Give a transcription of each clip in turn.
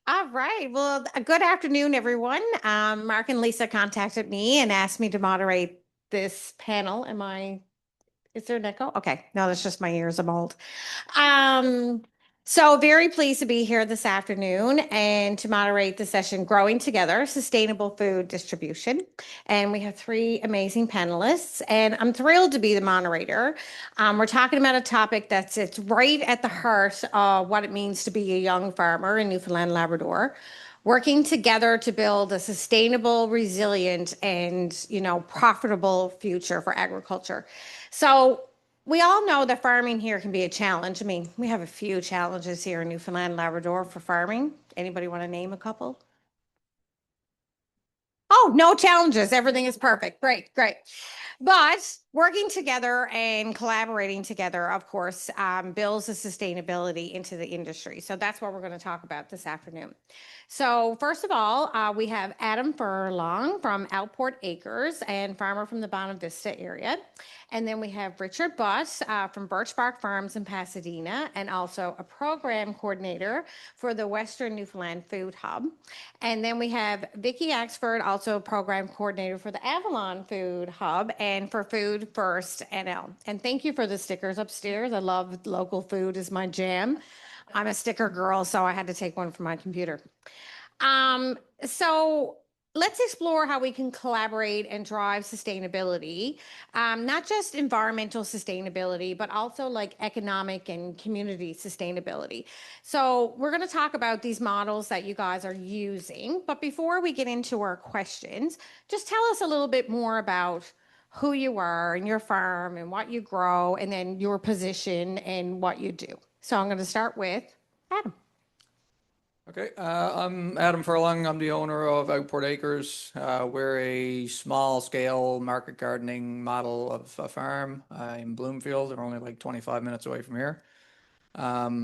All right. Well, good afternoon, everyone. Mark and Lisa contacted me and asked me to moderate this panel. Is there an echo? Okay. No, that's just my ears. I'm old. Um, so very pleased to be here this afternoon and to moderate the session Growing Together, Sustainable Food Distribution. And we have three amazing panelists, and I'm thrilled to be the moderator. We're talking about a topic that's it's right at the heart of what it means to be a young farmer in Newfoundland and Labrador. Working together to build a sustainable, resilient, and profitable future for agriculture. So we all know that farming here can be a challenge. I mean, we have a few challenges here in Newfoundland and Labrador for farming. Anybody want to name a couple? Oh, no challenges. Everything is perfect. Great, great. But working together and collaborating together, of course, builds the sustainability into the industry. So that's what we're going to talk about this afternoon. So first of all, we have Adam Furlong from Outport Acres and farmer from the Bonavista Vista area. And then we have Richard Buss from Birchbark Farms in Pasadena and also a program coordinator for the Western Newfoundland Food Hub. And then we have Vicki Axford, also a program coordinator for the Avalon Food Hub and for Food First NL. And thank you for the stickers upstairs. I love local food is my jam. I'm a sticker girl, so I had to take one from my computer. So let's explore how we can collaborate and drive sustainability, not just environmental sustainability, but also like economic and community sustainability. So we're going to talk about these models that you guys are using. But before we get into our questions, just tell us a little bit more about who you are and your farm and what you grow, and then your position and what you do. So I'm going to start with Adam. Okay, I'm Adam Furlong. I'm the owner of Outport Acres. We're a small-scale market gardening model of a farm in Bloomfield. We're only like 25 minutes away from here. Our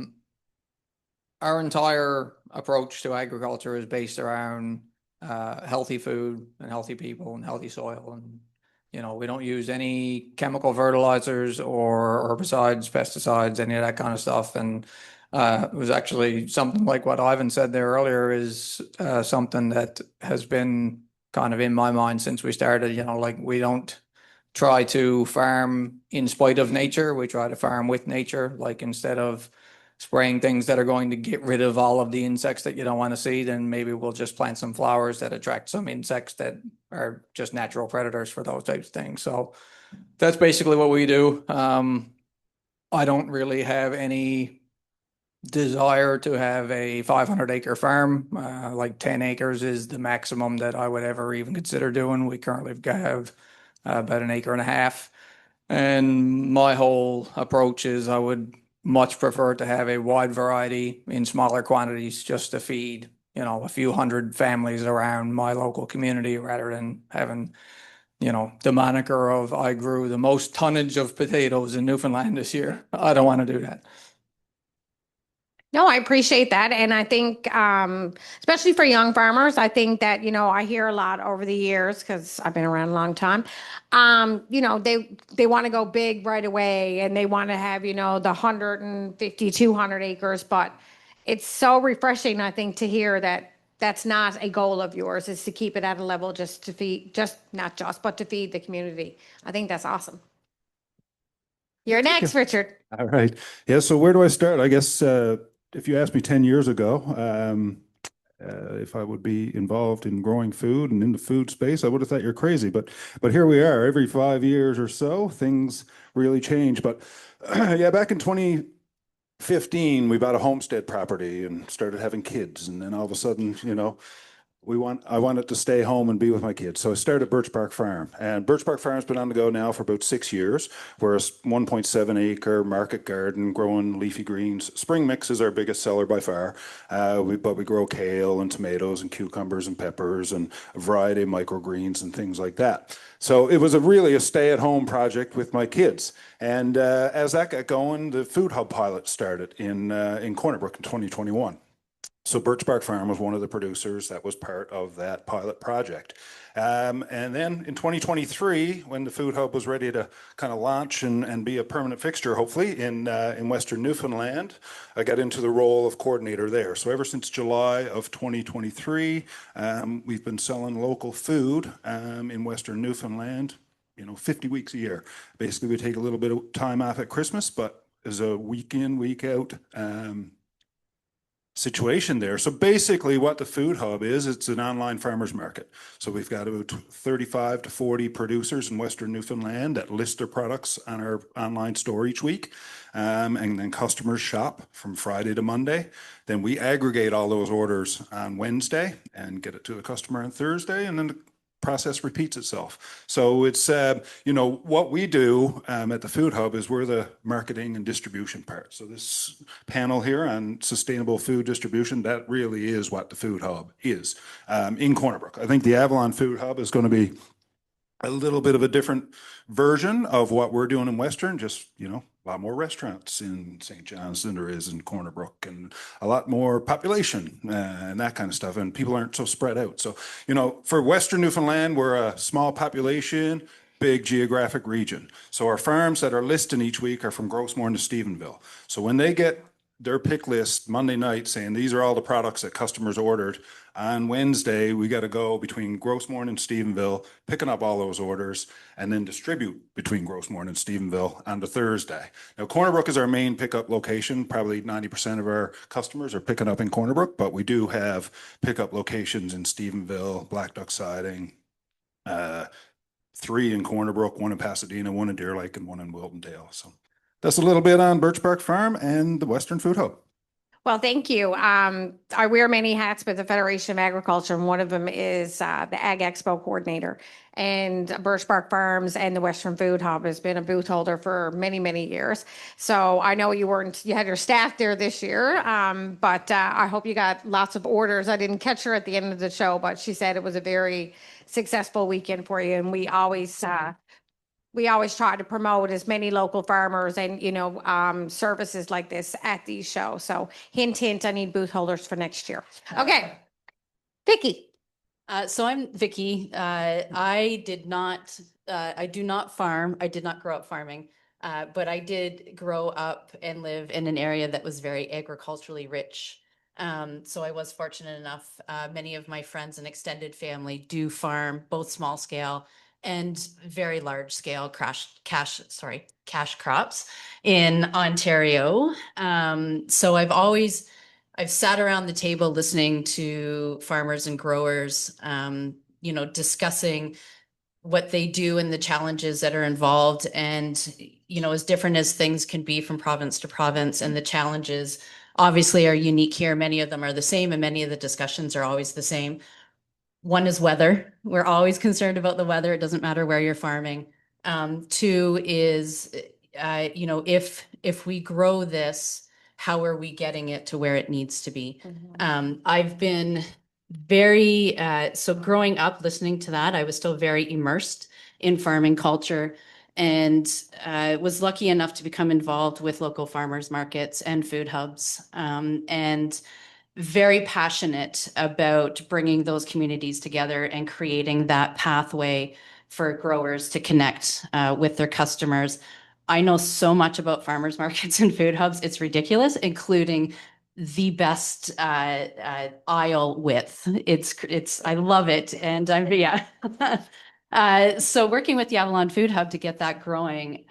entire approach to agriculture is based around healthy food and healthy people and healthy soil. And, we don't use any chemical fertilizers or herbicides, pesticides, any of that kind of stuff. And it was actually something like what Ivan said there earlier is something that has been kind of in my mind since we started. Like we don't try to farm in spite of nature. We try to farm with nature. Like instead of spraying things that are going to get rid of all of the insects that you don't want to see, then maybe we'll just plant some flowers that attract some insects that are just natural predators for those types of things. So that's basically what we do. I don't really have any desire to have a 500-acre farm. Like 10 acres is the maximum that I would ever even consider doing. We currently have about an acre and a half. And my whole approach is I would much prefer to have a wide variety in smaller quantities just to feed, a few hundred families around my local community rather than having, the moniker of I grew the most tonnage of potatoes in Newfoundland this year. I don't want to do that. No, I appreciate that. And I think, especially for young farmers, I think that, I hear a lot over the years because I've been around a long time. They want to go big right away and they want to have, the 150, 200 acres. But it's so refreshing, I think, to hear that that's not a goal of yours, is to keep it at a level just to feed, but to feed the community. I think that's awesome. You're Thank you. next, Richard. All right. Yeah. So where do I start? I guess if you asked me 10 years ago if I would be involved in growing food and in the food space, I would have thought you're crazy. But here we are. Every 5 years or so, things really change. But yeah, back in 2015, we bought a homestead property and started having kids, and then all of a sudden, I wanted to stay home and be with my kids. So I started Birchbark Farm. And Birchbark Farm's been on the go now for about 6 years. We're a 1.7 acre market garden growing leafy greens. Spring mix is our biggest seller by far. But we grow kale and tomatoes and cucumbers and peppers and a variety of microgreens and things like that. So it was really a stay-at-home project with my kids. And as that got going, the Food Hub pilot started in Corner Brook in 2021. So Birchbark Farm was one of the producers that was part of that pilot project. And then in 2023, when the Food Hub was ready to kind of launch and be a permanent fixture, hopefully, in Western Newfoundland, I got into the role of coordinator there. So ever since July of 2023, we've been selling local food in Western Newfoundland, 50 weeks a year. Basically, we take a little bit of time off at Christmas, but as a week in, week out situation there. So basically what the Food Hub is, it's an online farmers market. So we've got about 35 to 40 producers in Western Newfoundland that list their products on our online store each week. And then customers shop from Friday to Monday. Then we aggregate all those orders on Wednesday and get it to the customer on Thursday. And then the process repeats itself. So it's, what we do at the Food Hub is we're the marketing and distribution part. So this panel here on sustainable food distribution, that really is what the Food Hub is in Corner Brook. I think the Avalon Food Hub is going to be a little bit of a different version of what we're doing in Western, just, a lot more restaurants in St. John's than there is in Corner Brook, and a lot more population and that kind of stuff. And people aren't so spread out. So, for Western Newfoundland, we're a small population, big geographic region. So our farms that are listed each week are from Grossmore to Stephenville. So when they get their pick list Monday night saying these are all the products that customers ordered, on Wednesday, we got to go between Grossmore and Stephenville, picking up all those orders, and then distribute between Grossmore and Stephenville on the Thursday. Now, Corner Brook is our main pickup location. Probably 90% of our customers are picking up in Corner Brook, but we do have pickup locations in Stephenville, Black Duck Siding, 3 in Corner Brook, 1 in Pasadena, 1 in Deer Lake, and 1 in Wiltondale. So that's a little bit on Birchbark Farm and the Western Food Hub. Well, thank you. I wear many hats with the Federation of Agriculture, and one of them is the Ag Expo coordinator. And Birchbark Farms and the Western Food Hub has been a booth holder for many, many years. So I know you had your staff there this year, but I hope you got lots of orders. I didn't catch her at the end of the show, but she said it was a very successful weekend for you. And we always try to promote as many local farmers and, services like this at these shows. So hint, hint, I need booth holders for next year. Okay. Vicki. So I'm Vicki. I do not farm. I did not grow up farming, but I did grow up and live in an area that was very agriculturally rich. So I was fortunate enough. Many of my friends and extended family do farm, both small scale and very large scale cash crops in Ontario. So I've sat around the table listening to farmers and growers, discussing what they do and the challenges that are involved. And, as different as things can be from province to province, and the challenges obviously are unique here. Many of them are the same, and many of the discussions are always the same. One is weather. We're always concerned about the weather. It doesn't matter where you're farming. 2 is, if we grow this, how are we getting it to where it needs to be? I've been so growing up, listening to that, I was still very immersed in farming culture, and was lucky enough to become involved with local farmers markets and food hubs, and very passionate about bringing those communities together and creating that pathway for growers to connect with their customers. I know so much about farmers markets and food hubs. It's ridiculous, including the best aisle width. I love it. And so working with the Avalon Food Hub to get that growing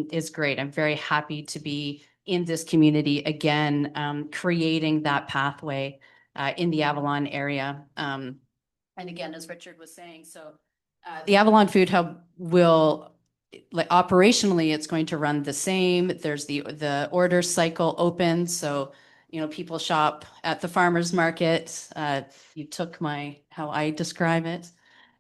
is great. I'm very happy to be in this community again, creating that pathway in the Avalon area. And again, as Richard was saying, so the Avalon Food Hub will, operationally, it's going to run the same. There's the order cycle open. So, people shop at the farmer's market. You took how I describe it.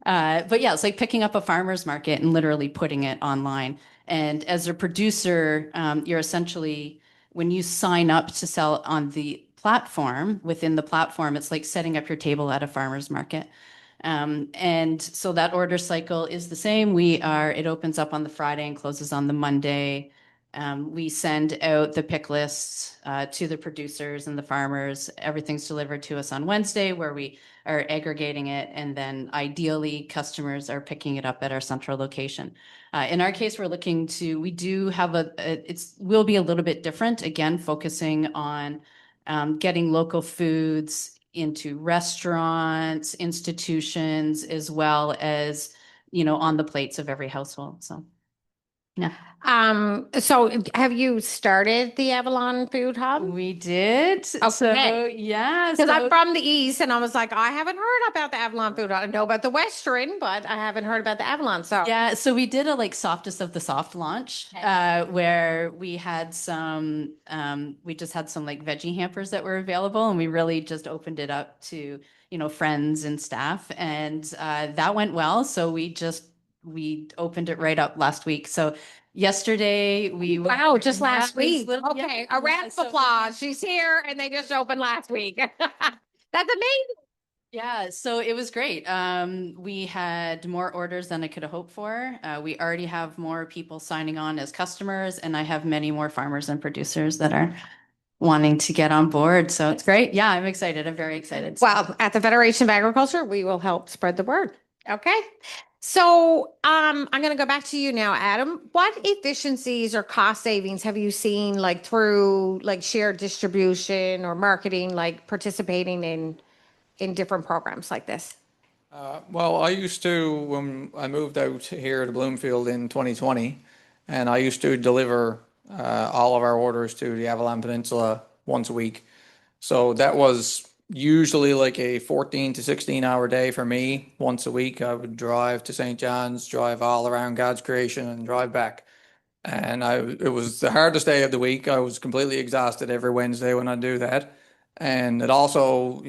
But yeah, it's like picking up a farmer's market and literally putting it online. And as a producer, you're essentially, when you sign up to sell on the platform, within the platform, it's like setting up your table at a farmer's market. And so that order cycle is the same. It opens up on the Friday and closes on the Monday. We send out the pick lists to the producers and the farmers. Everything's delivered to us on Wednesday, where we are aggregating it, and then ideally customers are picking it up at our central location. In our case, we do have will be a little bit different, again, focusing on getting local foods into restaurants, institutions, as well as, on the plates of every household. So, yeah. So have you started the Avalon Food Hub? We did. So, yeah. Because I'm from the East, and I was like, I haven't heard about the Avalon Food Hub. I know about the Western, but I haven't heard about the Avalon. So yeah, so we did a softest of the soft launch, where we had we just had some veggie hampers that were available, and we really just opened it up to, friends and staff, and that went well. So we opened it right up last week. So yesterday wow, just last week. Yeah, Okay, a round of applause. She's here, and they just opened last week. That's amazing. Yeah, so it was great. We had more orders than I could have hoped for. We already have more people signing on as customers, and I have many more farmers and producers that are wanting to get on board. So it's great. Yeah, I'm excited. I'm very excited. Well, at the Federation of Agriculture, we will help spread the word. Okay. So I'm going to go back to you now, Adam. What efficiencies or cost savings have you seen through shared distribution or marketing, participating in different programs like this? Well, I used to, when I moved out here to Bloomfield in 2020, and I used to deliver all of our orders to the Avalon Peninsula once a week. So that was usually like a 14 to 16 hour day for me. Once a week, I would drive to St. John's, drive all around God's creation, and drive back. And it was the hardest day of the week. I was completely exhausted every Wednesday when I do that. And it also,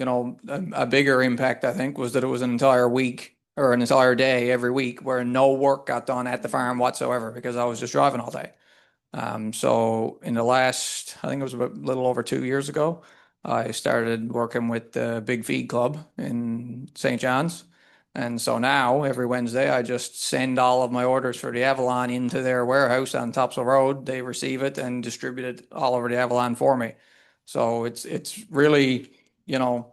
a bigger impact, I think, was that it was an entire week or an entire day every week where no work got done at the farm whatsoever because I was just driving all day. So in the last, I think it was a little over 2 years ago, I started working with the Big Feed Club in St. John's. And so now every Wednesday, I just send all of my orders for the Avalon into their warehouse on Topsail Road. They receive it and distribute it all over the Avalon for me. So it's really, I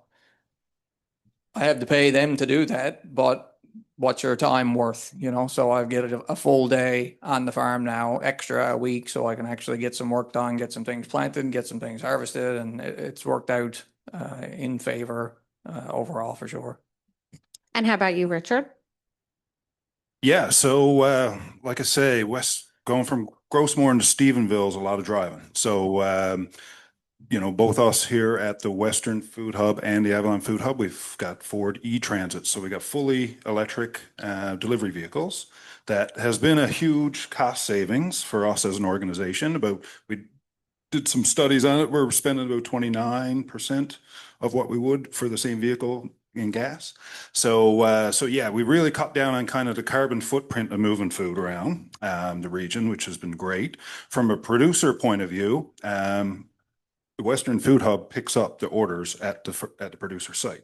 have to pay them to do that, but what's your time worth? So I get a full day on the farm now, extra a week, so I can actually get some work done, get some things planted, get some things harvested, and it's worked out in favor overall for sure. And how about you, Richard? Yeah, so like I say, going from Grossmore to Stephenville is a lot of driving. So both us here at the Western Food Hub and the Avalon Food Hub, we've got Ford e-Transit. So we got fully electric delivery vehicles. That has been a huge cost savings for us as an organization. We did some studies on it. We're spending about 29% of what we would for the same vehicle in gas. So yeah, we really cut down on kind of the carbon footprint of moving food around the region, which has been great. From a producer point of view, the Western Food Hub picks up the orders at the producer site.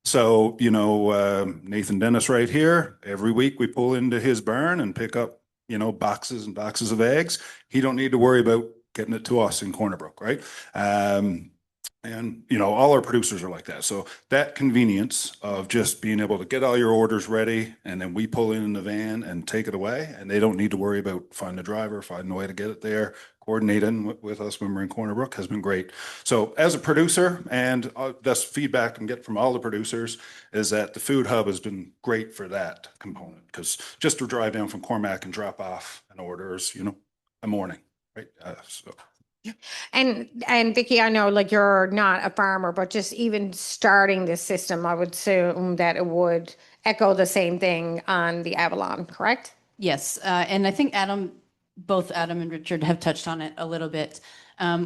So, Nathan Dennis right here, every week we pull into his barn and pick up, boxes and boxes of eggs. He don't need to worry about getting it to us in Corner Brook, right? And, all our producers are like that. So that convenience of just being able to get all your orders ready and then we pull in the van and take it away, and they don't need to worry about finding a driver, finding a way to get it there, coordinating with us when we're in Corner Brook has been great. So as a producer, and that's feedback I get from all the producers, is that the Food Hub has been great for that component, because just to drive down from Cormac and drop off an order is, a morning, right? So. And Vicki, I know you're not a farmer, but just even starting this system, I would assume that it would echo the same thing on the Avalon, correct? Yes, and I think both Adam and Richard have touched on it a little bit.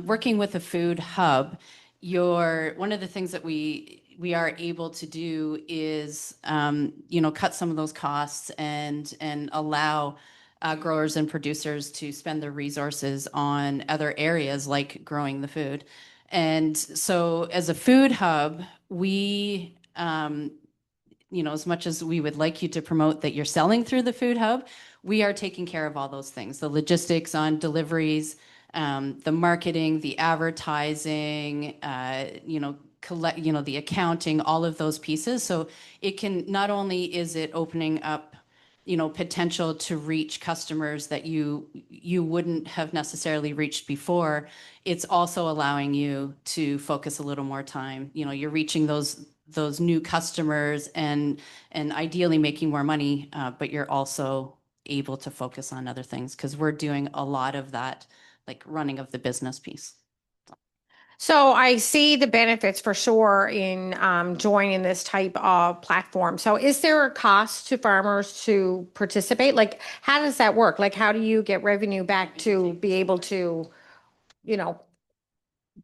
Working with a food hub, one of the things that we are able to do is, cut some of those costs and allow growers and producers to spend their resources on other areas like growing the food. And so as a food hub, we as much as we would like you to promote that you're selling through the food hub, we are taking care of all those things, the logistics on deliveries, the marketing, the advertising, collect, the accounting, all of those pieces. So it can, not only is it opening up, potential to reach customers that you wouldn't have necessarily reached before, it's also allowing you to focus a little more time. You're reaching those new customers and ideally making more money, but you're also able to focus on other things because we're doing a lot of that, like running of the business piece. So I see the benefits for sure in joining this type of platform. So is there a cost to farmers to participate? Like, how does that work? Like, how do you get revenue back to be able to,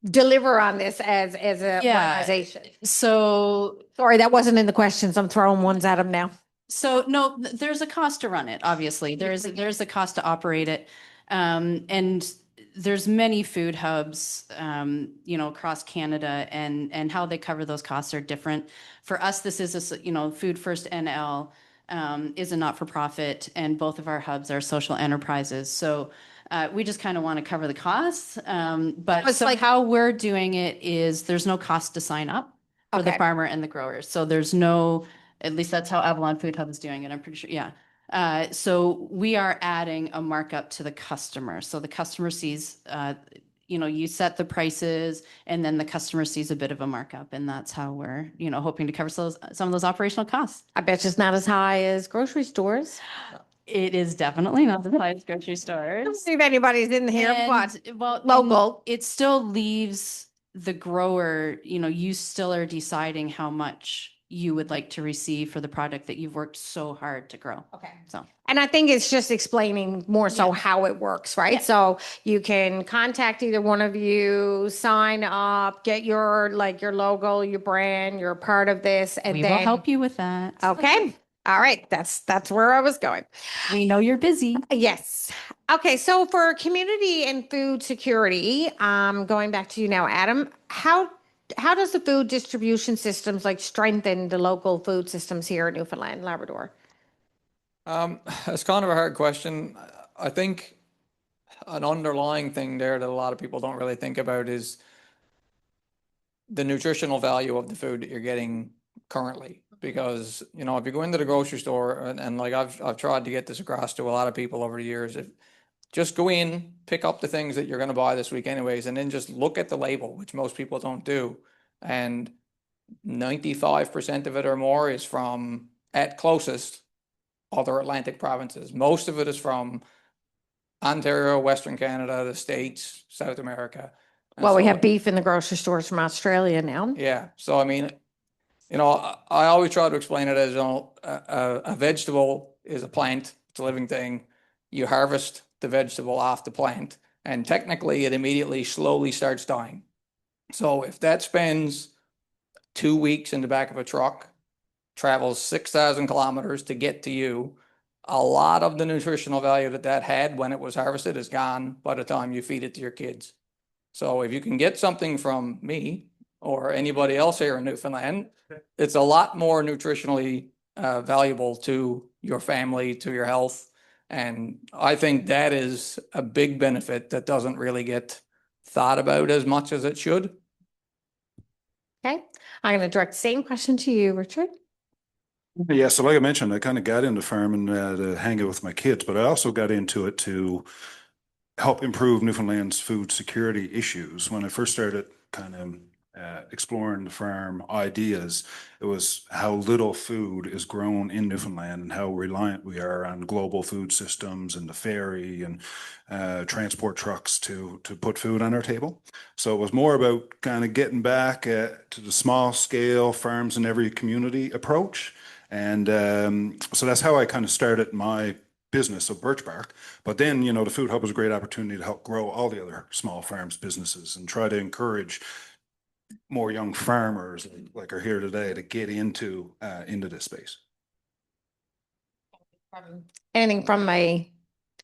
deliver on this as a organization? So Sorry, that wasn't in the questions. I'm throwing ones at them now. So no, there's a cost to run it, obviously. There's a cost to operate it. And there's many food hubs, across Canada, and how they cover those costs are different. For us, this is Food First NL is a not-for-profit, and both of our hubs are social enterprises. So we just kind of want to cover the costs. But It's so like- how we're doing it is there's no cost to sign up for the Okay. farmer and the growers. So there's no, at least that's how Avalon Food Hub is doing it. I'm pretty sure. Yeah. So we are adding a markup to the customer. So the customer sees, you set the prices and then the customer sees a bit of a markup. And that's how we're, hoping to cover some of those operational costs. I bet it's not as high as grocery stores. It is definitely not the size grocery I don't stores. see if anybody's in here, but Well, local. it still leaves the grower, you still are deciding how much you would like to receive for the product that you've worked so hard to grow. Okay. So, And I think it's just explaining more so Yeah. how it works, right? Yeah. So you can contact either one of you, sign up, get your logo, your brand, you're a part of this, and we then will help you with that. Okay. All right. That's where I was going. We know you're busy. Yes. Okay. So for community and food security, going back to you now, Adam, how does the food distribution systems strengthen the local food systems here in Newfoundland and Labrador? It's kind of a hard question. I think an underlying thing there that a lot of people don't really think about is the nutritional value of the food that you're getting currently. Because, if you go into the grocery store and like I've tried to get this across to a lot of people over the years, if just go in, pick up the things that you're going to buy this week anyways, and then just look at the label, which most people don't do. And 95% of it or more is from, at closest, other Atlantic provinces. Most of it is from Ontario, Western Canada, the States, South America. And Well, we so- have beef in the grocery stores from Australia now. Yeah. So, I mean, I always try to explain it as, a vegetable is a plant, it's a living thing. You harvest the vegetable off the plant, and technically it immediately slowly starts dying. So if that spends 2 weeks in the back of a truck, travels 6,000 kilometers to get to you, a lot of the nutritional value that had when it was harvested is gone by the time you feed it to your kids. So if you can get something from me or anybody else here in Newfoundland, it's a lot more nutritionally valuable to your family, to your health. And I think that is a big benefit that doesn't really get thought about as much as it should. Okay. I'm going to direct the same question to you, Richard. Yeah, so like I mentioned, I kind of got into farming to hang out with my kids, but I also got into it to help improve Newfoundland's food security issues. When I first started kind of exploring the farm ideas, it was how little food is grown in Newfoundland and how reliant we are on global food systems and the ferry and transport trucks to put food on our table. So it was more about kind of getting back to the small scale farms in every community approach. And so that's how I kind of started my business of Birchbark. But then, the Food Hub was a great opportunity to help grow all the other small farms businesses and try to encourage more young farmers like are here today to get into this space. Anything from my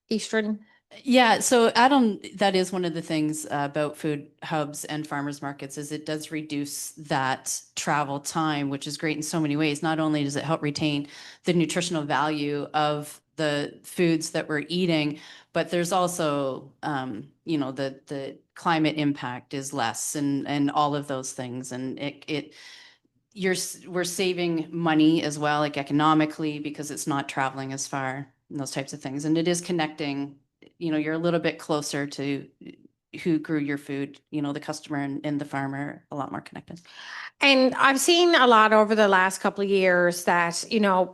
Eastern Yeah, so Adam, that is one of the things about food hubs and farmers markets is it does reduce that travel time, which is great in so many ways. Not only does it help retain the nutritional value of the foods that we're eating, but there's also, the climate impact is less and all of those things. And we're saving money as well, like economically, because it's not traveling as far and those types of things. And it is connecting, you're a little bit closer to who grew your food, the customer and the farmer a lot more connected. And I've seen a lot over the last couple of years that,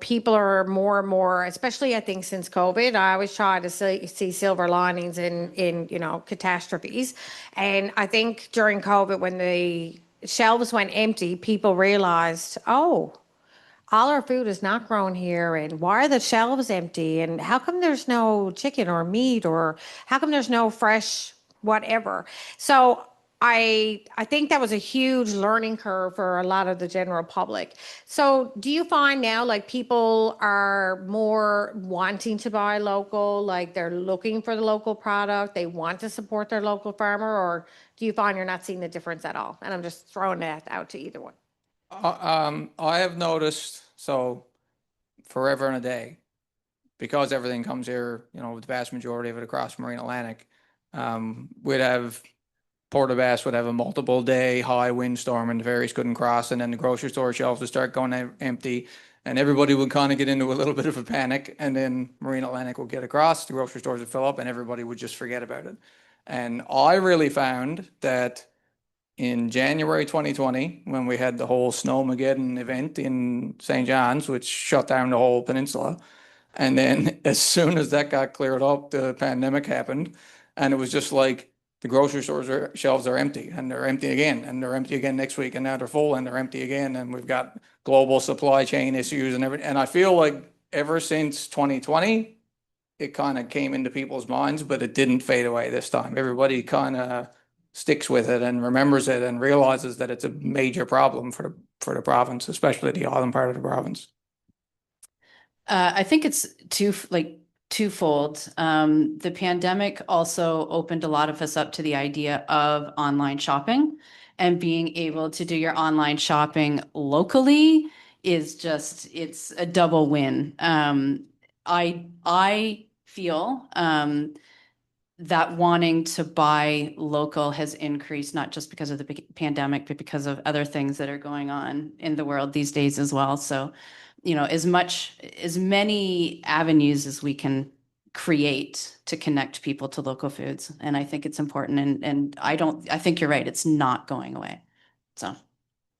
people are more and more, especially I think since COVID, I always try to see silver linings in, catastrophes. And I think during COVID, when the shelves went empty, people realized, oh, all our food is not grown here, and why are the shelves empty, and how come there's no chicken or meat, or how come there's no fresh whatever. So I think that was a huge learning curve for a lot of the general public. So do you find now like people are more wanting to buy local, like they're looking for the local product, they want to support their local farmer, or do you find you're not seeing the difference at all? And I'm just throwing that out to either one. I have noticed, so forever and a day, because everything comes here, the vast majority of it across Marine Atlantic, we'd have Port aux Basques would have a multiple day high windstorm and the ferries couldn't cross, and then the grocery store shelves would start going empty, and everybody would kind of get into a little bit of a panic, and then Marine Atlantic would get across, the grocery stores would fill up, and everybody would just forget about it. And I really found that in January 2020, when we had the whole Snowmageddon event in St. John's, which shut down the whole peninsula, and then as soon as that got cleared up, the pandemic happened, and it was just like the grocery shelves are empty, and they're empty again, and they're empty again next week, and now they're full, and they're empty again, and we've got global supply chain issues and everything. And I feel like ever since 2020, it kind of came into people's minds, but it didn't fade away this time. Everybody kind of sticks with it and remembers it and realizes that it's a major problem for the province, especially the island part of the province. I think it's twofold. The pandemic also opened a lot of us up to the idea of online shopping, and being able to do your online shopping locally it's a double win. I feel that wanting to buy local has increased, not just because of the pandemic, but because of other things that are going on in the world these days as well. So, as many avenues as we can create to connect people to local foods. And I think it's important. And I think you're right. It's not going away. So.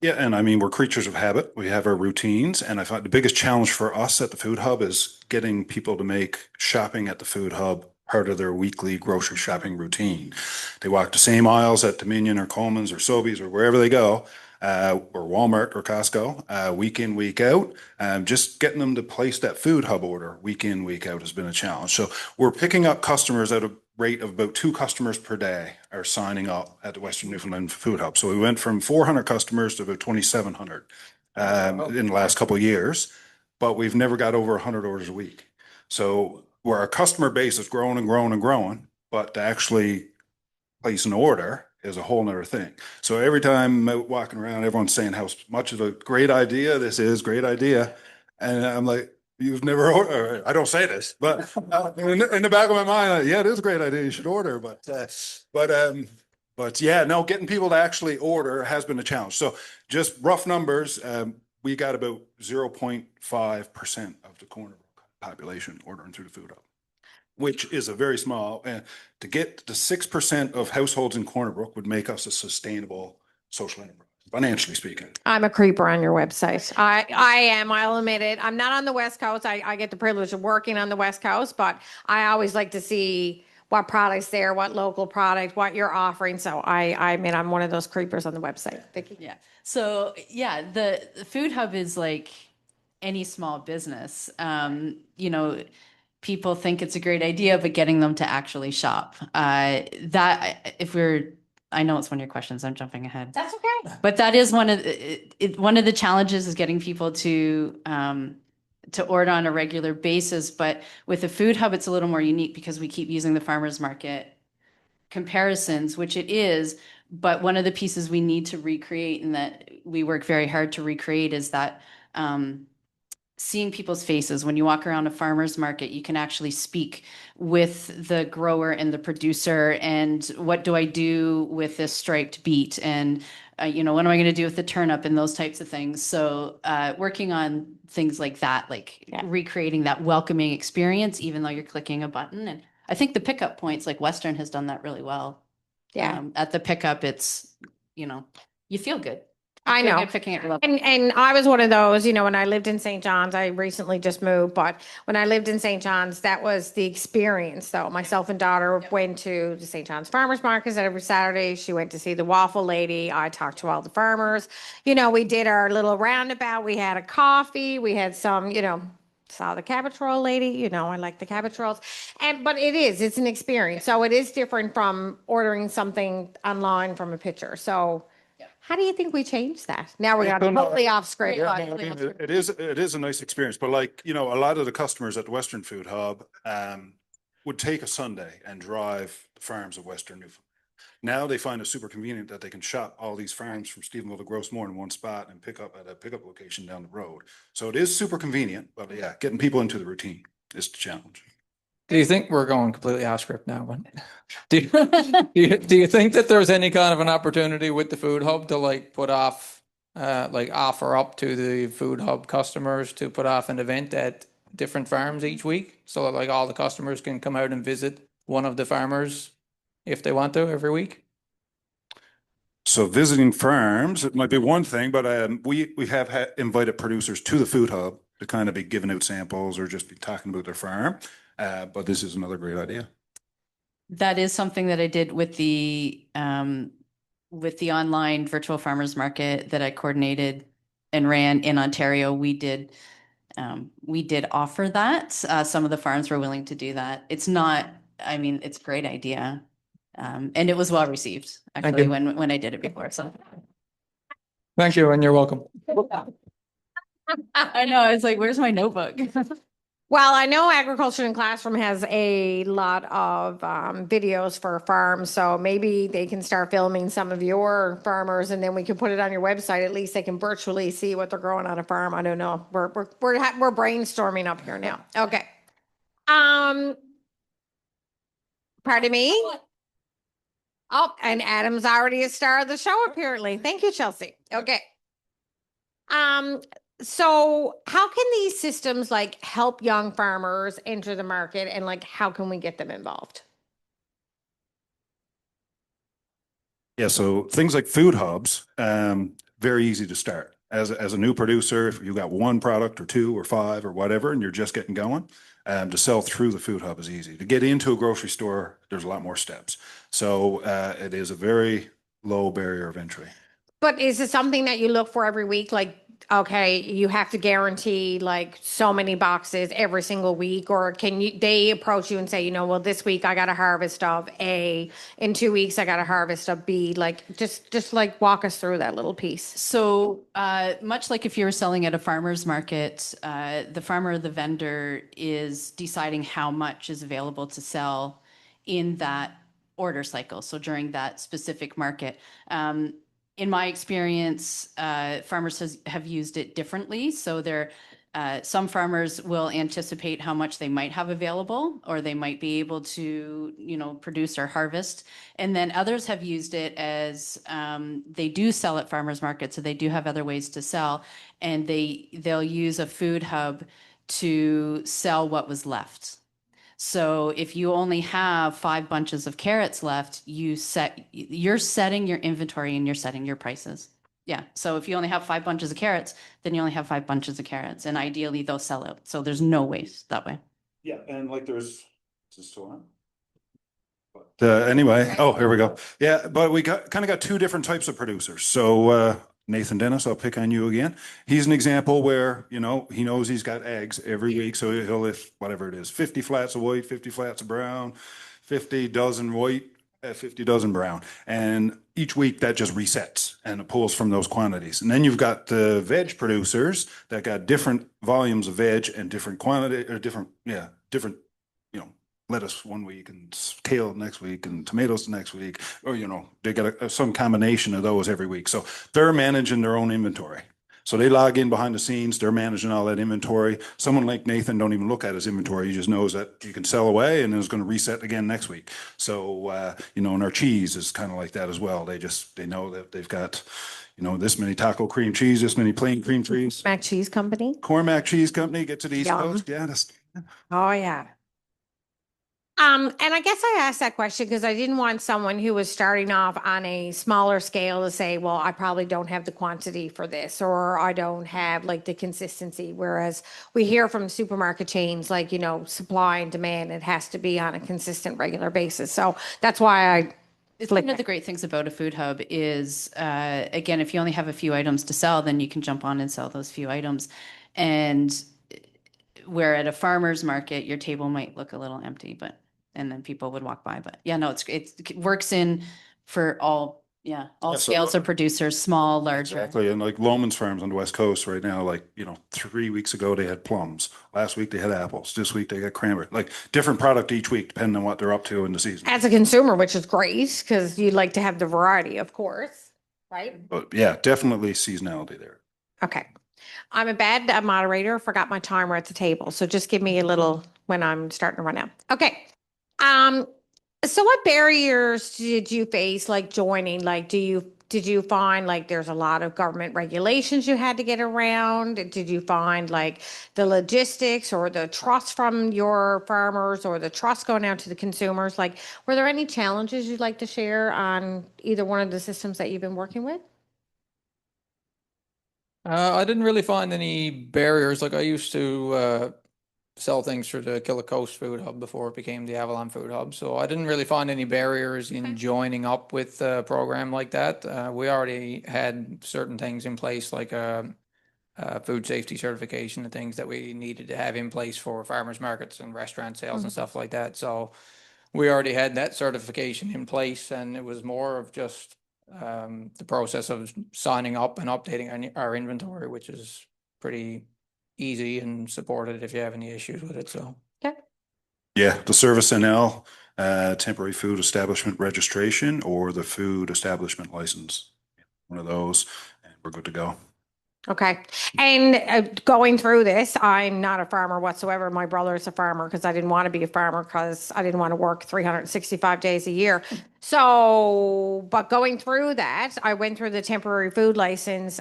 Yeah, and I mean, we're creatures of habit. We have our routines, and I find the biggest challenge for us at the Food Hub is getting people to make shopping at the Food Hub part of their weekly grocery shopping routine. They walk the same aisles at Dominion or Coleman's or Sobeys or wherever they go, or Walmart or Costco, week in, week out. Just getting them to place that Food Hub order week in, week out has been a challenge. So we're picking up customers at a rate of about 2 customers per day are signing up at the Western Newfoundland Food Hub. So we went from 400 customers to about 2,700 in the last couple of years, but we've never got over 100 orders a week. So where our customer base is growing and growing and growing, but to actually place an order is a whole nother thing. So every time I'm walking around, everyone's saying how much of a great idea this is, great idea. And I'm like, you've never ordered. I don't say this, but in the back of my mind, yeah, it is a great idea. You should order. But yeah, no, getting people to actually order has been a challenge. So just rough numbers, we got about 0.5% of the corner population ordering through the Food Hub, which is a very small. To get to 6% of households in Corner Brook would make us a sustainable social enterprise, financially speaking. I'm a creeper on your website. I am, I'll admit it. I'm not on the West Coast. I get the privilege of working on the West Coast, but I always like to see what products there, what local product, what you're offering. So I mean, I'm one of those creepers on the website. Vicki? Yeah. So yeah, the Food Hub is like any small business. People think it's a great idea, but getting them to actually shop. I know it's one of your questions. I'm jumping ahead. That's okay. But that is one of the challenges is getting people to to order on a regular basis. But with the Food Hub, it's a little more unique because we keep using the farmers market comparisons, which it is. But one of the pieces we need to recreate and that we work very hard to recreate is that seeing people's faces. When you walk around a farmer's market, you can actually speak with the grower and the producer. And what do I do with this striped beet? And, you know, what am I going to do with the turnip and those types of things? So working on things like that, like recreating that welcoming experience, even though you're clicking a button. And I think the pickup points, like Western has done that really well. Yeah. At the pickup, it's, you know, you feel good. I know. Good picking it up. And I was one of those, you know, when I lived in St. John's, I recently just moved, but when I lived in St. John's, that was the experience though. Myself and daughter went to the St. John's Farmers Markets every Saturday. She went to see the waffle lady. I talked to all the farmers. You know, we did our little roundabout. We had a coffee. We had some, you know, saw the cabbage roll lady. You know, I like the cabbage rolls. But it's an experience. So it is different from ordering something online from a picture. So how do you think we change that? Now we're totally off script. Yeah, but- no, I mean, it is a nice experience, but like, you know, a lot of the customers at the Western Food Hub would take a Sunday and drive the farms of Western Newfoundland. Now they find it super convenient that they can shop all these farms from Stephenville to Grossmore in one spot and pick up at a pickup location down the road. So it is super convenient, but yeah, getting people into the routine is the challenge. Do you think we're going completely off script now? But do you think that there's any kind of an opportunity with the Food Hub to like put off, like offer up to the Food Hub customers to put off an event at different farms each week, so that like all the customers can come out and visit one of the farmers if they want to every week? So visiting farms, it might be one thing, but we have invited producers to the Food Hub to kind of be giving out samples or just be talking about their farm. But this is another great idea. That is something that I did with the online virtual farmers market that I coordinated and ran in Ontario. We did offer that. Some of the farms were willing to do that. It's not, I mean, it's a great idea. And it was well received actually you. when I did it before. So Thank you, and you're welcome. I know, I was like, where's my notebook? Well, I know Agriculture in Classroom has a lot of videos for farms, so maybe they can start filming some of your farmers, and then we can put it on your website. At least they can virtually see what they're growing on a farm. I don't know. We're brainstorming up here now. Okay. Pardon me. Oh, and Adam's already a star of the show, apparently. Thank you, Chelsea. Okay. So how can these systems like help young farmers enter the market, and like how can we get them involved? Yeah, so things like food hubs, very easy to start. As a new producer, if you got one product or two or five or whatever, and you're just getting going, to sell through the food hub is easy. To get into a grocery store, there's a lot more steps. So it is a very low barrier of entry. But is it something that you look for every week? Like, okay, you have to guarantee like so many boxes every single week, or they approach you and say, you know, well, this week I got a harvest of A, in 2 weeks I got a harvest of B. Like, just like walk us through that little piece. So much like if you were selling at a farmer's market, the farmer or the vendor is deciding how much is available to sell in that order cycle. So during that specific market. In my experience, farmers have used it differently. So some farmers will anticipate how much they might have available, or they might be able to, you know, produce or harvest. And then others have used it as they do sell at farmers markets, so they do have other ways to sell, and they'll use a food hub to sell what was left. So if you only have 5 bunches of carrots left, you're setting your inventory and you're setting your prices. Yeah. So if you only have 5 bunches of carrots, then you only have 5 bunches of carrots, and ideally they'll sell out. So there's no waste that way. Yeah, and like is this still on? Anyway, oh, here we go. Yeah, but we kind of got two different types of producers. So Nathan Dennis, I'll pick on you again. He's an example where, you know, he knows he's got eggs every week. So he'll lift whatever it is, 50 flats of white, 50 flats of brown, 50 dozen white, 50 dozen brown. And each week that just resets and it pulls from those quantities. And then you've got the veg producers that got different volumes of veg and different quantity or different, you know, lettuce one week and kale next week and tomatoes the next week, or, you know, they got some combination of those every week. So they're managing their own inventory. So they log in behind the scenes, they're managing all that inventory. Someone like Nathan don't even look at his inventory. He just knows that you can sell away and then it's going to reset again next week. So, you know, and our cheese is kind of like that as well. They know that they've got, you know, this many taco cream cheese, this many plain cream cheese. Mac Cheese Company. Cormac Cheese Company, get to the East Yum. Coast. Yeah, that's, Oh, yeah. And I guess I asked that question because I didn't want someone who was starting off on a smaller scale to say, well, I probably don't have the quantity for this, or I don't have like the consistency. Whereas we hear from supermarket chains, like, you know, supply and demand, it has to be on a consistent, regular basis. So that's why I It's one of the great things about a food hub is, again, if you only have a few items to sell, then you can jump on and sell those few items. And where at a farmer's market, your table might look a little empty, and then people would walk by. But yeah, no, it works in for all Yeah, so scales of producers, small, larger. exactly. And like Loman's Farms on the West Coast right now, like, you know, 3 weeks ago they had plums. Last week they had apples. This week they got cranberry. Like different product each week, depending on what they're up to in the season. as a consumer, which is great because you'd like to have the variety, of course, right? But yeah, definitely seasonality there. Okay. I'm a bad moderator, forgot my timer at the table, so just give me a little when I'm starting to run out. Okay. So what barriers did you face like joining? Like, did you find like there's a lot of government regulations you had to get around? Did you find like the logistics or the trust from your farmers or the trust going out to the consumers? Like, were there any challenges you'd like to share on either one of the systems that you've been working with? I didn't really find any barriers. Like I used to sell things through the Killer Coast Food Hub before it became the Avalon Food Hub. So I didn't really find any barriers in joining up with a program like that. We already had certain things in place, like food safety certification and things that we needed to have in place for farmers markets and restaurant sales and stuff like that. So we already had that certification in place, and it was more of just the process of signing up and updating our inventory, which is pretty easy and supported if you have any issues with it. So Okay. Yeah, the Service NL, temporary food establishment registration or the food establishment license. One of those, and we're good to go. Okay. And going through this, I'm not a farmer whatsoever. My brother is a farmer because I didn't want to be a farmer because I didn't want to work 365 days a year. So, but going through that, I went through the temporary food license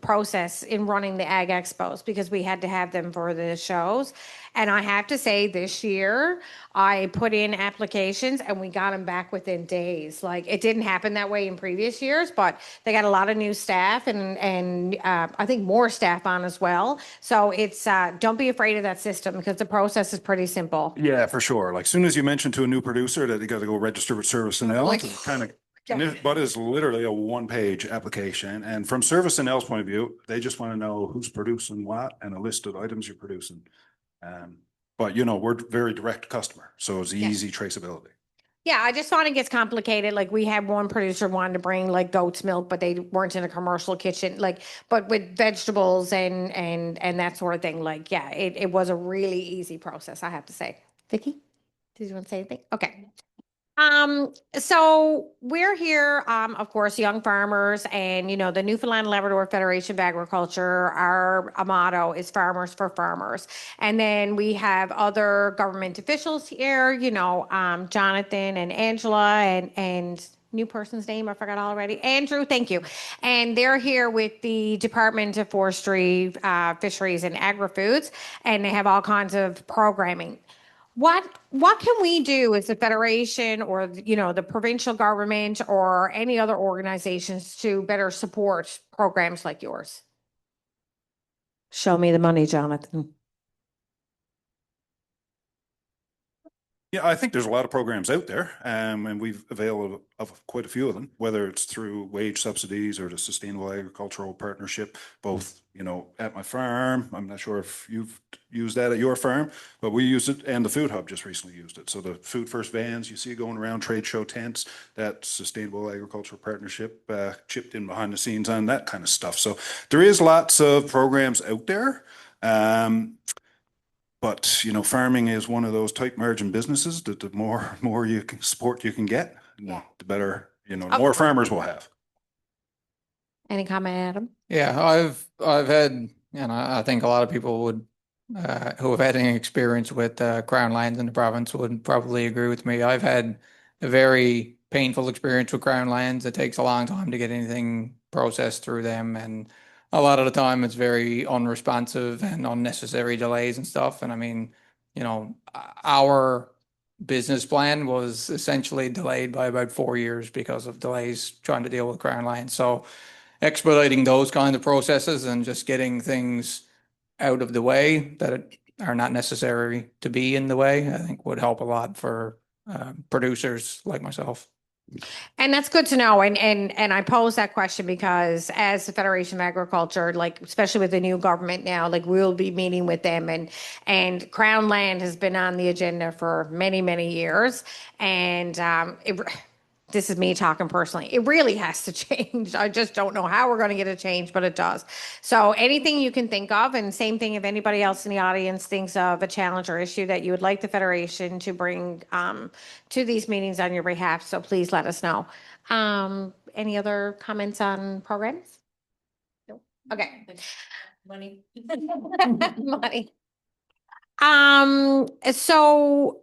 process in running the Ag Expos because we had to have them for the shows. And I have to say, this year I put in applications and we got them back within days. Like it didn't happen that way in previous years, but they got a lot of new staff and I think more staff on as well. So it's don't be afraid of that system because the process is pretty simple. Yeah, for sure. Like soon as you mention to a new producer that they got to go register with Service NL, Like- kind of, Yeah. but it's literally a one-page application. And from Service NL's point of view, they just want to know who's producing what and a list of items you're producing. But you know, we're very direct customer, so it's easy traceability. Yeah, I just find it gets complicated. Like we had one producer wanted to bring like goat's milk, but they weren't in a commercial kitchen. Like, but with vegetables and that sort of thing. Like, yeah, it was a really easy process, I have to say. Vicki, did you want to say anything? Okay. So we're here, of course, young farmers and, you know, the Newfoundland and Labrador Federation of Agriculture, our motto is farmers for farmers. And then we have other government officials here, you know, Jonathan and Angela and new person's name, I forgot already. Andrew, thank you. And they're here with the Department of Forestry, Fisheries and Agri-Foods, and they have all kinds of programming. What can we do as a federation or, you know, the provincial government or any other organizations to better support programs like yours? Show me the money, Jonathan. Yeah, I think there's a lot of programs out there, and we've availed of quite a few of them, whether it's through wage subsidies or the Sustainable Agricultural Partnership, both, at my farm. I'm not sure if you've used that at your farm, but we use it, and the Food Hub just recently used it. So the Food First vans you see going around, trade show tents, that Sustainable Agricultural Partnership chipped in behind the scenes on that kind of stuff. So there is lots of programs out there. But farming is one of those tight margin businesses that the more you can support you can get, Yeah. the better, the Of more course. farmers will have. Any comment, Adam? Yeah, I've had, I think a lot of people would who have had any experience with crown lands in the province would probably agree with me. I've had a very painful experience with crown lands. It takes a long time to get anything processed through them, and a lot of the time it's very unresponsive and unnecessary delays and stuff. And I mean, our business plan was essentially delayed by about 4 years because of delays trying to deal with crown lands. So expediting those kind of processes and just getting things out of the way that are not necessary to be in the way, I think would help a lot for producers like myself. And that's good to know. And I pose that question because as the Federation of Agriculture, like especially with the new government now, like we'll be meeting with them, and Crown Land has been on the agenda for many, many years. And this is me talking personally. It really has to change. I just don't know how we're going to get it changed, but it does. So anything you can think of, and same thing if anybody else in the audience thinks of a challenge or issue that you would like the Federation to bring to these meetings on your behalf, so please let us know. Any other comments on programs? No. Okay. Money. Money. So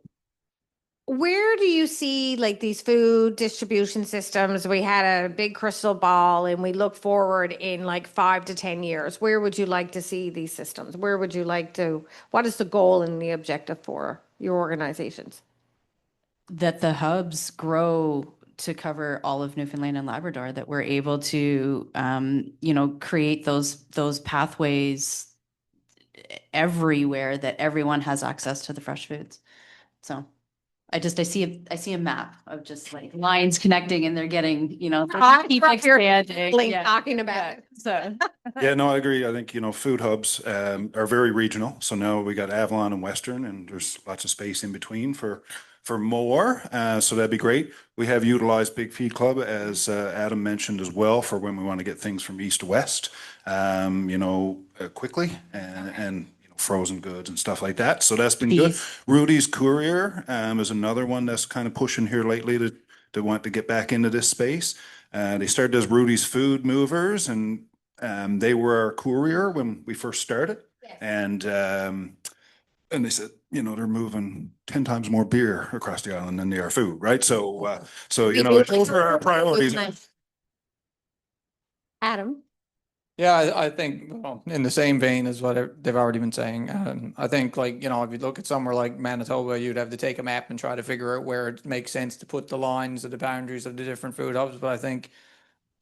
where do you see like these food distribution systems? We had a big crystal ball and we look forward in like 5 to 10 years. Where would you like to see these systems? Where would you like to, what is the goal and the objective for your organizations? That the hubs grow to cover all of Newfoundland and Labrador, that we're able to, create those pathways everywhere, that everyone has access to the fresh foods. So I see a map of just like lines connecting, and they're getting, they keep expanding. Yeah. Talking about it. So Yeah, no, I agree. I think, food hubs are very regional. So now we got Avalon and Western, and there's lots of space in between for more. So that'd be great. We have utilized Big Feed Club, as Adam mentioned as well, for when we want to get things from east to west, quickly, and frozen goods and stuff like that. So that's been good. Rudy's Courier is another one that's kind of pushing here lately to want to get back into this space. They started as Rudy's Food Movers, and they were our courier when we first started. Yes. And they said, they're moving 10 times more beer across the island than they are food, right? So those are our priorities. Adam? Yeah, I think in the same vein as what they've already been saying. I think if you look at somewhere like Manitoba, you'd have to take a map and try to figure out where it makes sense to put the lines or the boundaries of the different food hubs. But I think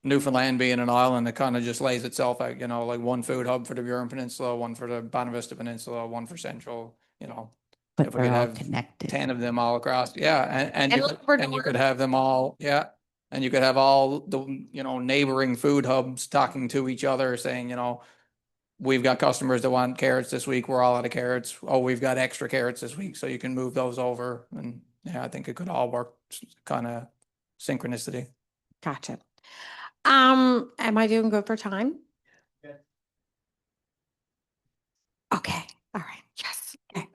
Newfoundland being an island, it kind of just lays itself out, like one food hub for the Burin Peninsula, one for the Bonavista Peninsula, one for Central, but if we we're could all have connected. 10 of them all across. Yeah. And you Labrador. could have them all. Yeah. And you could have all the, neighboring food hubs talking to each other saying, we've got customers that want carrots this week. We're all out of carrots. Oh, we've got extra carrots this week. So you can move those over. And yeah, I think it could all work kind of synchronicity. Gotcha. Am I doing good for time? Yeah. Okay. All right. Yes. Okay.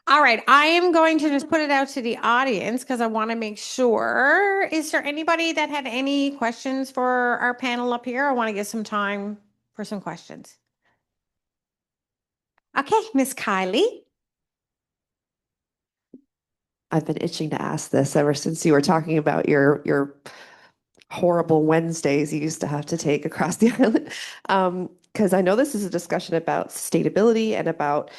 All right. I am going to just put it out to the audience because I want to make sure. Is there anybody that had any questions for our panel up here? I want to give some time for some questions. Okay, Miss Kylie. I've been itching to ask this ever since you were talking about your horrible Wednesdays you used to have to take across the island. Because I know this is a discussion about sustainability and about,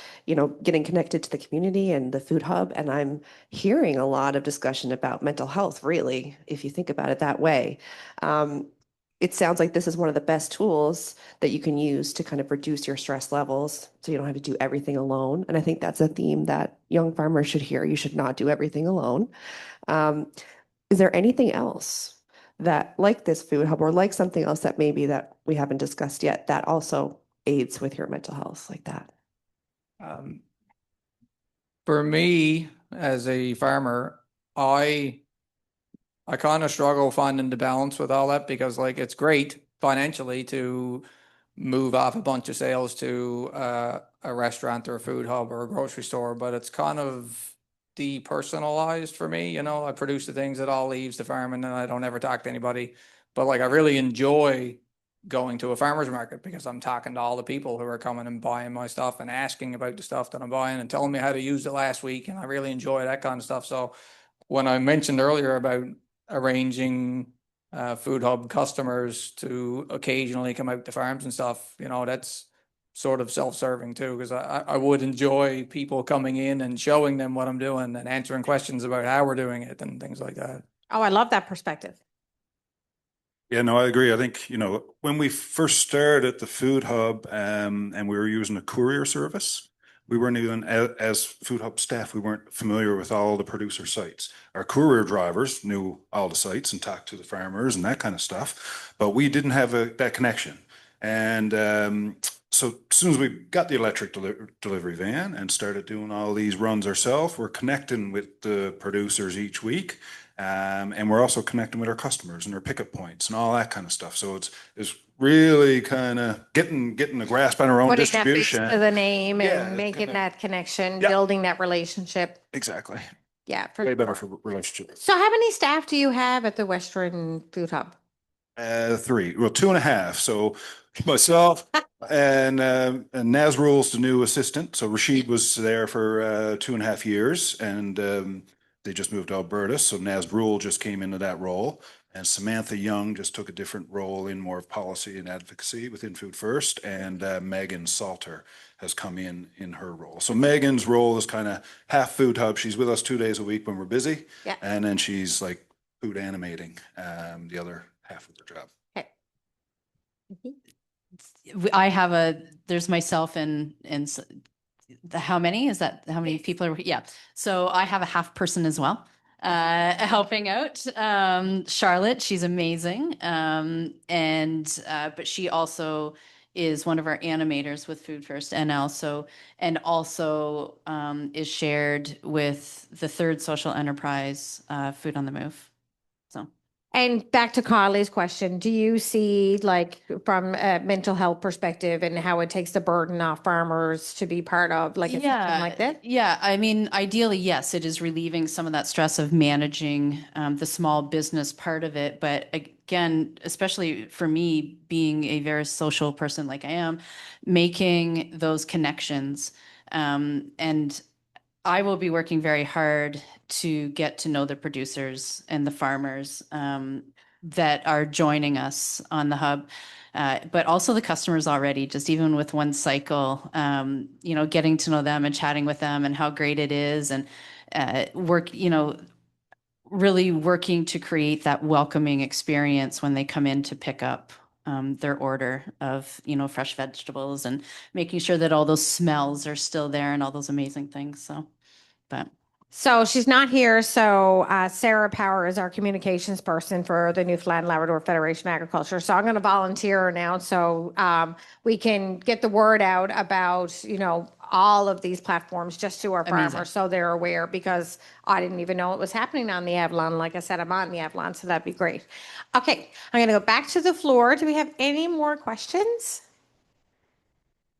getting connected to the community and the food hub. And I'm hearing a lot of discussion about mental health, really, if you think about it that way. it sounds like this is one of the best tools that you can use to kind of reduce your stress levels so you don't have to do everything alone. And I think that's a theme that young farmers should hear. You should not do everything alone. Is there anything else that, like this food hub or like something else that maybe that we haven't discussed yet, that also aids with your mental health like that? For me, as a farmer, I kind of struggle finding the balance with all that because like it's great financially to move off a bunch of sales to a restaurant or a food hub or a grocery store, but it's kind of depersonalized for me. You know, I produce the things that all leaves the farm and then I don't ever talk to anybody. But like I really enjoy going to a farmer's market because I'm talking to all the people who are coming and buying my stuff and asking about the stuff that I'm buying and telling me how to use it last week. And I really enjoy that kind of stuff. So when I mentioned earlier about arranging food hub customers to occasionally come out to farms and stuff, you know, that's sort of self-serving too, because I would enjoy people coming in and showing them what I'm doing and answering questions about how we're doing it and things like that. Oh, I love that perspective. Yeah, no, I agree. I think, you know, when we first started the food hub, and we were using a courier service, we weren't even, as food hub staff, we weren't familiar with all the producer sites. Our courier drivers knew all the sites and talked to the farmers and that kind of stuff, but we didn't have that connection. And so as soon as we got the electric delivery van and started doing all these runs ourselves, we're connecting with the producers each week. And we're also connecting with our customers and our pickup points and all that kind of stuff. So it's really kind of getting a grasp on our own Putting that face distribution. to the name Yeah, and making kinda- that connection, Yeah. building that relationship. Exactly. Yeah. For Way better sure. for relationship. So how many staff do you have at the Western Food Hub? 3, well, 2.5. So myself and Nazrul's the new assistant. So Rashid was there for 2.5 years, and they just moved to Alberta. So Nazrul just came into that role, and Samantha Young just took a different role in more of policy and advocacy within Food First, and Megan Salter has come in her role. So Megan's role is kind of half Food Hub. She's with us 2 days a week when we're busy, Yeah. and then she's like food animating the other half of their job. Okay. I have there's myself and how many is that? How many people are, yeah. So I have a half person as well, helping out. Charlotte, she's amazing. But she also is one of our animators with Food First and also is shared with the third social enterprise, Food on the Move. So. And back to Carly's question, do you see like from a mental health perspective and how it takes the burden off farmers to be part of like a system like that? Yeah. I mean, ideally, yes, it is relieving some of that stress of managing the small business part of it. But again, especially for me, being a very social person like I am, making those connections. And I will be working very hard to get to know the producers and the farmers that are joining us on the hub, but also the customers already, just even with one cycle, getting to know them and chatting with them and how great it is and really working to create that welcoming experience when they come in to pick up their order of, fresh vegetables and making sure that all those smells are still there and all those amazing things. So she's not here. So Sarah Power is our communications person for the Newfoundland and Labrador Federation of Agriculture. So I'm going to volunteer her now so we can get the word out about, all of these platforms just to our Amazing. farmers so they're aware, because I didn't even know it was happening on the Avalon. Like I said, I'm on the Avalon, so that'd be great. Okay, I'm going to go back to the floor. Do we have any more questions?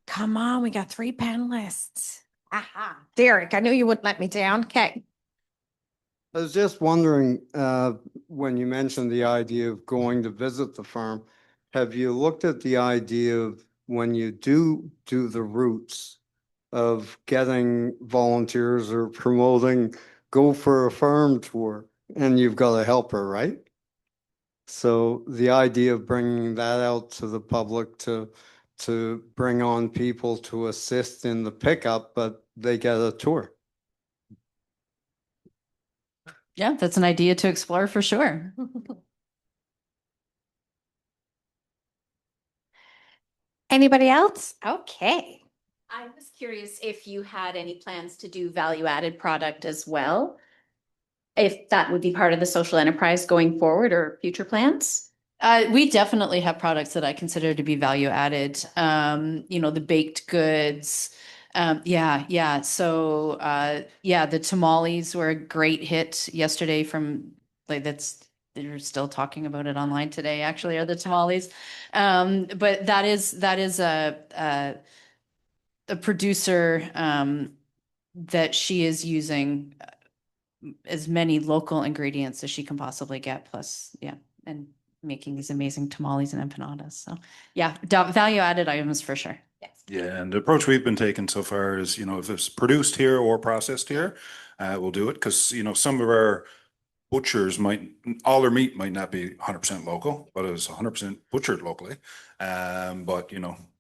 Come on, we got 3 panelists. Aha. Derek, I knew you wouldn't let me down. Okay. I was just wondering, when you mentioned the idea of going to visit the farm, have you looked at the idea of when you do the routes of getting volunteers or promoting, go for a farm tour and you've got a helper, right? So the idea of bringing that out to the public to bring on people to assist in the pickup, but they get a tour. Yeah, that's an idea to explore for sure. Anybody else? Okay. I was curious if you had any plans to do value-added product as well? If that would be part of the social enterprise going forward or future plans? We definitely have products that I consider to be value added. The baked goods. Yeah. So, the tamales were a great hit yesterday they're still talking about it online today, actually, are the tamales. But that is a producer, that she is using as many local ingredients as she can possibly get, plus, and making these amazing tamales and empanadas. So value added items for sure. Yes. Yeah, and the approach we've been taking so far is, if it's produced here or processed here, we'll do it because, some of our butchers all their meat might not be 100% local, but it's 100% butchered locally. But,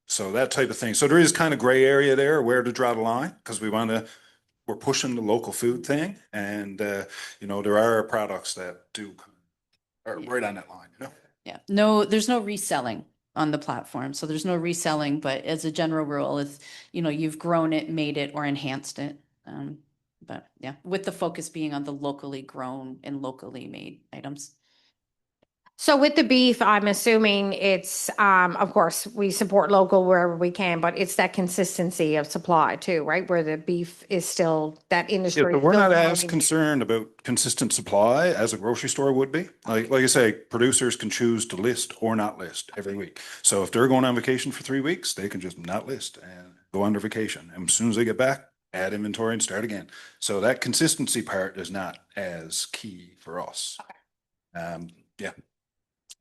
so that type of thing. So there is kind of gray area there where to draw the line because we're pushing the local food thing. And, there are products that are right on that line, Yeah, no, there's no reselling on the platform. So there's no reselling, but as a general rule, if, you've grown it, made it, or enhanced it. But yeah, with the focus being on the locally grown and locally made items. So with the beef, I'm assuming it's, of course, we support local wherever we can, but it's that consistency of supply too, right? Where the beef is still that industry. Yeah, but we're still not as growing. concerned about consistent supply as a grocery store would be. Like I say, producers can choose to list or not list every week. So if they're going on vacation for 3 weeks, they can just not list and go on their vacation. And as soon as they get back, add inventory and start again. So that consistency part is not as key for us. Yeah.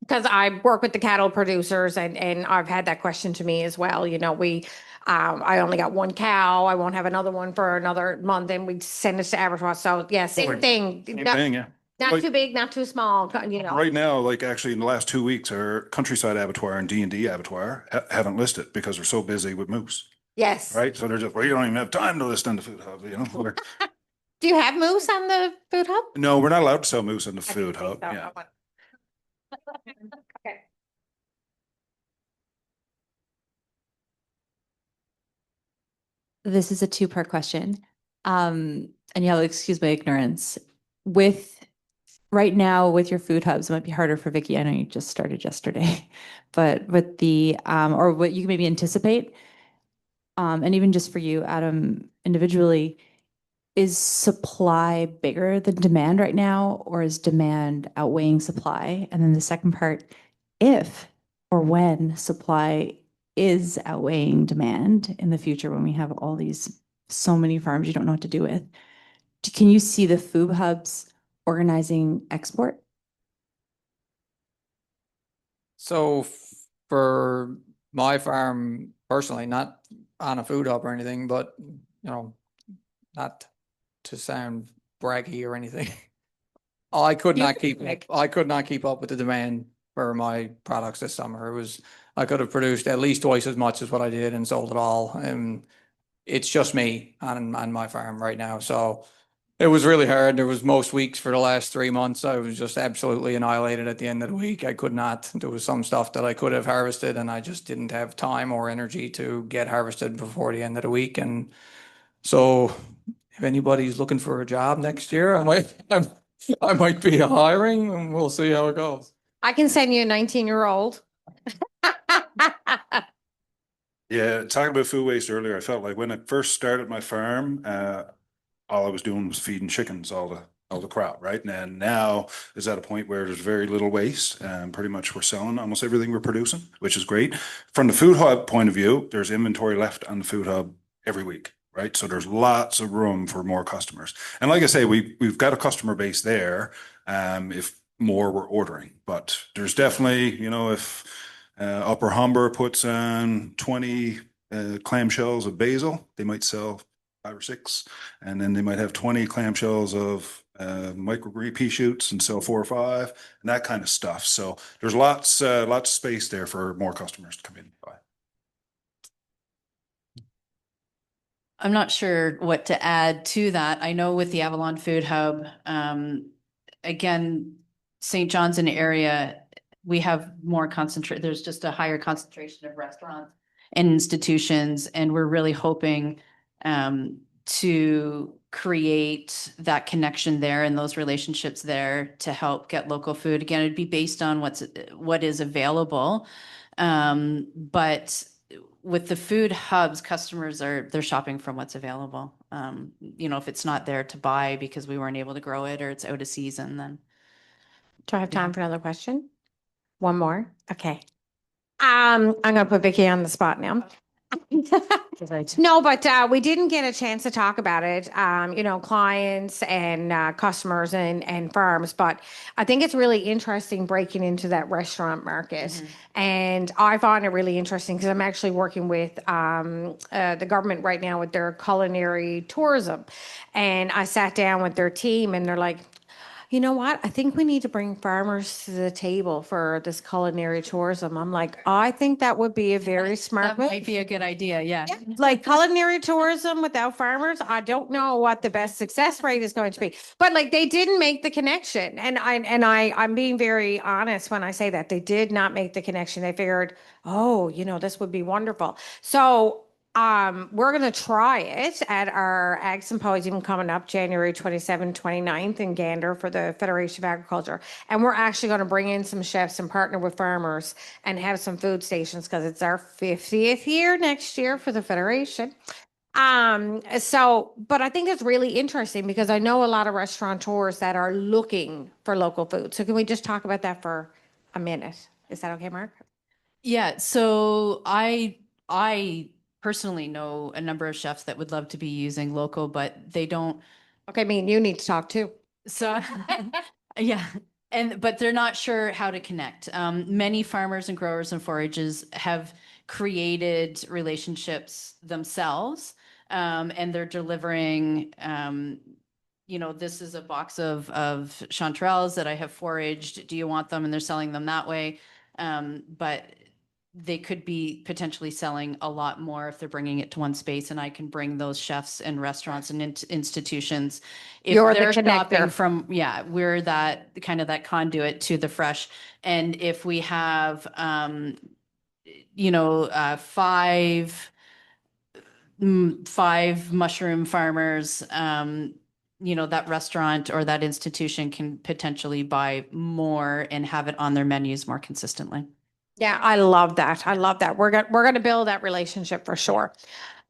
Because I work with the cattle producers and I've had that question to me as well. I only got one cow. I won't have another one for another month and we send it to abattoir. So yeah, same thing. Same thing, yeah. Not Like- too big, not too small, Right now, like actually in the last 2 weeks, our Countryside Abattoir and D&D Abattoir haven't listed because they're so busy with moose, Yes. right? So they're just, you don't even have time to list on the Food Hub, We're- Do you have moose on the Food Hub? No, we're not allowed to sell moose on the Food Hub, So, yeah. Okay. This is a two-part question. And you'll excuse my ignorance. Right now with your food hubs, it might be harder for Vicki. I know you just started yesterday, but with or what you can maybe anticipate, and even just for you, Adam, individually, is supply bigger than demand right now, or is demand outweighing supply? And then the second part, if or when supply is outweighing demand in the future, when we have so many farms you don't know what to do with, can you see the food hubs organizing export? So for my farm personally, not on a food hub or anything, but not to sound braggy or anything. I could not keep up with the demand for my products this summer. I could have produced at least twice as much as what I did and sold it all. And it's just me on my farm right now. So it was really hard. There was most weeks for the last 3 months. I was just absolutely annihilated at the end of the week. I could not. There was some stuff that I could have harvested and I just didn't have time or energy to get harvested before the end of the week. And so if anybody's looking for a job next year, I might be hiring and we'll see how it goes. I can send you a 19-year-old. Yeah, talking about food waste earlier, I felt like when I first started my farm, all I was doing was feeding chickens all the crop, right? And now is at a point where there's very little waste, and pretty much we're selling almost everything we're producing, which is great. From the food hub point of view, there's inventory left on the food hub every week, right? So there's lots of room for more customers. And like I say, we've got a customer base there, if more were ordering, but there's definitely, if Upper Humber puts on 20 clamshells of basil, they might sell 5 or 6, and then they might have 20 clamshells of microgreen pea shoots and sell 4 or 5, and that kind of stuff. So there's lots of space there for more customers to come in and buy. I'm not sure what to add to that. I know with the Avalon Food Hub, again, St. John's an area, we have more concentrate. There's just a higher concentration of restaurants. and institutions. And we're really hoping to create that connection there and those relationships there to help get local food. Again, it'd be based on what is available. But with the food hubs, they're shopping from what's available. If it's not there to buy because we weren't able to grow it or it's out of season, then. Do I have time for another question? One more? Okay. I'm gonna put Vicki on the spot now. No, but we didn't get a chance to talk about it. Clients and customers and farms. But I think it's really interesting breaking into that restaurant market, and I find it really interesting because I'm actually working with the government right now with their culinary tourism, and I sat down with their team, and they're like, you know what? I think we need to bring farmers to the table for this culinary tourism. I'm like, I think that would be a very smart That move. might be a good idea. Yeah. Like culinary tourism without farmers, I don't know what the best success rate is going to be. But like they didn't make the connection. And I'm being very honest when I say that. They did not make the connection. They figured, oh, this would be wonderful. So we're going to try it at our Ag Symposium coming up January 27th, 29th in Gander for the Federation of Agriculture. And we're actually going to bring in some chefs and partner with farmers and have some food stations because it's our 50th year next year for the Federation. But I think it's really interesting because I know a lot of restaurateurs that are looking for local food. So can we just talk about that for a minute? Is that okay, Mark? Yeah. So I personally know a number of chefs that would love to be using local, but they don't. Okay, me and you need to talk too. So yeah. But they're not sure how to connect. Many farmers and growers and forages have created relationships themselves, and they're delivering, this is a box of chanterelles that I have foraged. Do you want them? And they're selling them that way. But they could be potentially selling a lot more if they're bringing it to one space, and I can bring those chefs and restaurants and institutions. If You're the they're connector. shopping we're that kind of that conduit to the fresh. And if we have, five mushroom farmers, that restaurant or that institution can potentially buy more and have it on their menus more consistently. Yeah, I love that. I love that. We're going to build that relationship for sure.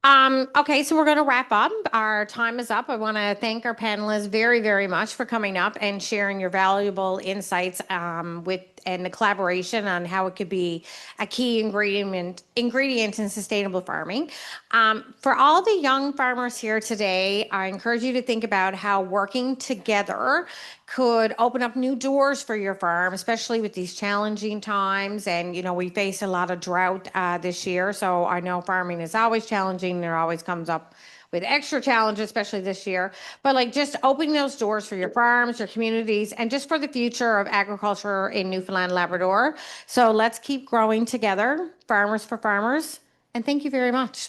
Okay, so we're going to wrap up. Our time is up. I want to thank our panelists very, very much for coming up and sharing your valuable insights and the collaboration on how it could be a key ingredient in sustainable farming. For all the young farmers here today, I encourage you to think about how working together could open up new doors for your farm, especially with these challenging times. And, we face a lot of drought this year. So I know farming is always challenging. There always comes up with extra challenges, especially this year. But like just opening those doors for your farms, your communities, and just for the future of agriculture in Newfoundland and Labrador. So let's keep growing together, farmers for farmers. And thank you very much.